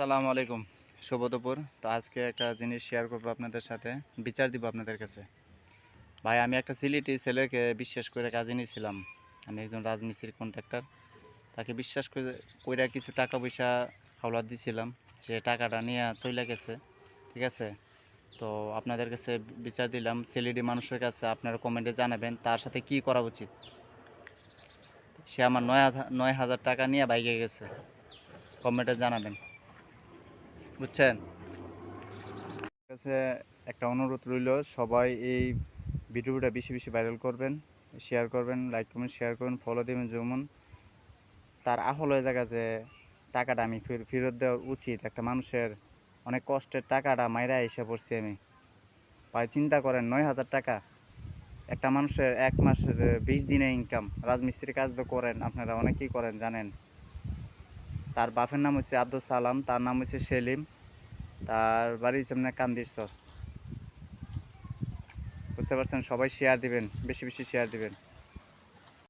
আসসালামু আলাইকুম, শুভ দুপুর। তো আজকে একটা জিনিস শেয়ার করবো আপনাদের সাথে, বিচার দিব আপনাদের কাছে। ভাই, আমি একটা সিলেটি ছেলেকে বিশ্বাস করে কাজে নিয়েছিলাম। আমি একজন রাজমিস্ত্রি কন্ট্রাক্টর। তাকে বিশ্বাস করে কইরা কিছু টাকা পয়সা হাওলাত দিছিলাম। সে টাকাটা নিয়ে চলে গেছে, ঠিক আছে? তো আপনাদের কাছে বিচার দিলাম, সিলেটি মানুষের কাছে আপনারা কমেন্টে জানাবেন তার সাথে কি করা উচিত। সে আমার 9,000 টাকা নিয়ে বাইকে গেছে, কমেন্টে জানাবেন, বুঝছেন? কাছে একটা অনুরোধ রইল, সবাই এই ভিডিওটা বেশি বেশি ভাইরাল করবেন, শেয়ার করবেন, লাইক কমেন্ট শেয়ার করবেন, ফলো দেবেন। যেমন তার আহল হয়ে জায়গা যে টাকাটা আমি ফেরত দেওয়া উচিত। একটা মানুষের অনেক কষ্টের টাকাটা মাইরা এসে পড়ছি আমি। ভাই চিন্তা করেন, 9,000 টাকা একটা মানুষের এক মাসের 20 দিনে ইনকাম। রাজমিস্ত্রির কাজ তো করেন আপনারা, অনেকেই করেন জানেন। তার বাপের নাম হচ্ছে আব্দুল সালাম, তার নাম হচ্ছে সেলিম, তার বাড়ি হচ্ছে আপনার কান্দিরচর। বুঝতে পারছেন? সবাই শেয়ার দিবেন, বেশি বেশি শেয়ার দিবেন।